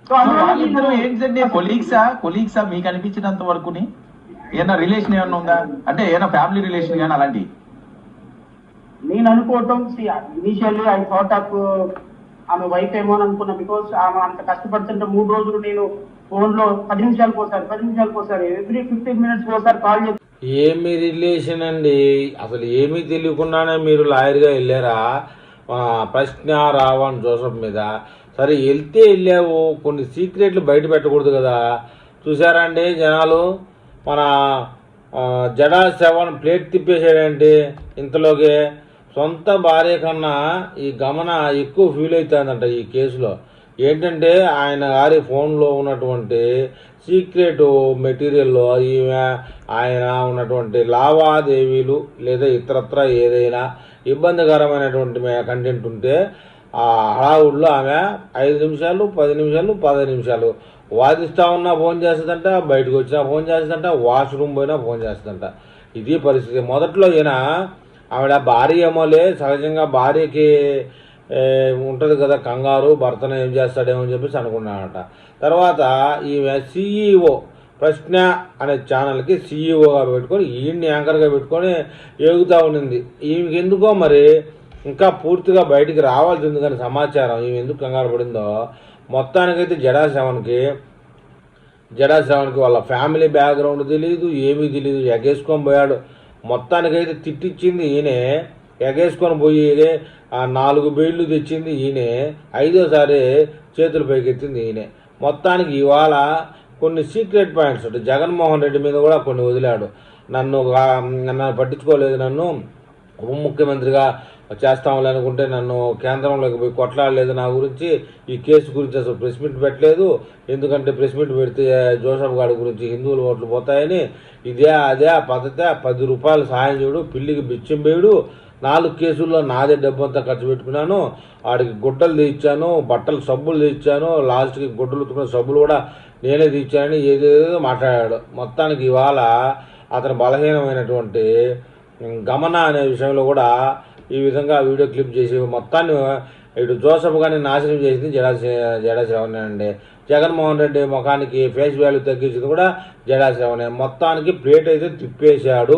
So వాళ్ళిద్దరు ఏంటంటే కొలీగ్సా మీకు అనిపించినంత వరకుని ఏమన్నా రిలేషన్ ఏమన్నా ఉందా, అంటే ఏమైనా ఫ్యామిలీ రిలేషన్ కానీ అలాంటి? నేను అనుకోవటం ఇనిషియల్లీ ఐ థాట్ ఆఫ్ ఆమె వైఫ్ ఏమో అని అనుకున్నా. బికాస్ ఆమె అంత కష్టపడుతుంటే 3 రోజులు నేను ఫోన్ లో 10 నిమిషాలకు ఒకసారి ఎవ్రీ 15 మినిట్స్ ఒకసారి కాల్ చేసి. ఏమి రిలేషన్ అండి, అసలు ఏమీ తెలియకుండానే మీరు లాయర్గా వెళ్ళారా ప్రశ్న రావణ్ జోసఫ్ మీద? సరే వెళ్తే వెళ్ళావు, కొన్ని సీక్రెట్లు బయట పెట్టకూడదు కదా. చూసారా అండి జనాలు, మన జడా సెవెన్ ప్లేట్ తిప్పేసాడంటే ఇంతలోకే సొంత భార్య కన్నా ఈ గమన ఎక్కువ ఫీల్ అవుతుందంట ఈ కేసులో. ఏంటంటే ఆయన గారి ఫోన్లో ఉన్నటువంటి సీక్రెట్ మెటీరియల్లో ఈమె ఆయన ఉన్నటువంటి లావాదేవీలు లేదా ఇతరత్ర ఏదైనా ఇబ్బందికరమైనటువంటి కంటెంట్ ఉంటే ఆ హడావుడిలో ఆమె 5 నిమిషాలు 10 నిమిషాలు 15 నిమిషాలు వాదిస్తూ ఉన్నా ఫోన్ చేస్తుందంట, బయటకు వచ్చినా ఫోన్ చేస్తుందంట, వాష్రూమ్ పోయినా ఫోన్ చేస్తుందంట. ఇది పరిస్థితి. మొదట్లో ఈయన ఆవిడ భార్య ఏమోలే, సహజంగా భార్యకి ఉంటుంది కదా కంగారు, భర్తను ఏం చేస్తాడేమో అని చెప్పేసి అనుకున్నాడట. తర్వాత ఈమె CEO ప్రశ్న అనే ఛానల్కి CEOగా పెట్టుకొని ఈయన్ని యాంకర్గా పెట్టుకొని ఏగుతూ ఉండింది. ఈమెకి ఎందుకో మరి ఇంకా పూర్తిగా బయటికి రావాల్సింది కానీ సమాచారం ఈమె ఎందుకు కంగారు పడిందో. మొత్తానికైతే జడా సెవెన్కి వాళ్ళ ఫ్యామిలీ బ్యాక్గ్రౌండ్ తెలియదు, ఏమీ తెలియదు, ఎగేసుకొని పోయాడు. మొత్తానికైతే తిట్టించింది ఈయనే, ఎగేసుకొని పోయి 4 బెయిళ్ళు తెచ్చింది ఈయనే, 5వసారి చేతులు పైకెత్తింది ఈయనే. మొత్తానికి ఇవాళ కొన్ని సీక్రెట్ పాయింట్స్ ఉంటాయి. జగన్మోహన్ రెడ్డి మీద కూడా కొన్ని వదిలాడు. నన్ను పట్టించుకోలేదు, నన్ను ఉప ముఖ్యమంత్రిగా చేస్తామని అనుకుంటే నన్ను కేంద్రంలోకి పోయి కొట్లాడలేదు, నా గురించి ఈ కేసు గురించి అసలు ప్రెస్ మీట్ పెట్టలేదు, ఎందుకంటే ప్రెస్ మీట్ పెడితే జోసఫ్ గారి గురించి హిందువులు ఓట్లు పోతాయని, ఇదే అదే పద్ధతి, 10 రూపాయలు సాయం చేయడు, పిల్లికి బిచ్చం వేయడు, 4 కేసుల్లో నాదే డబ్బంతా ఖర్చు పెట్టుకున్నాను, వాడికి గుడ్డలు తీయించాను, బట్టలు సబ్బులు తీయించాను, లాస్ట్కి గుడ్డలు ఉతుకున్న సబ్బులు కూడా నేనే తీయించానని ఏదేదో మాట్లాడాడు. మొత్తానికి ఇవాళ అతను బలహీనమైనటువంటి గమన అనే విషయంలో కూడా ఈ విధంగా వీడియో క్లిప్ చేసి మొత్తాన్ని ఇటు జోసఫ్ గారిని నాశనం చేసింది జడా శ్రవణే అండి. జగన్మోహన్ రెడ్డి ముఖానికి ఫేస్ వాల్యూ తగ్గించింది కూడా జడా శ్రవణే. మొత్తానికి ప్లేట్ అయితే తిప్పేశాడు.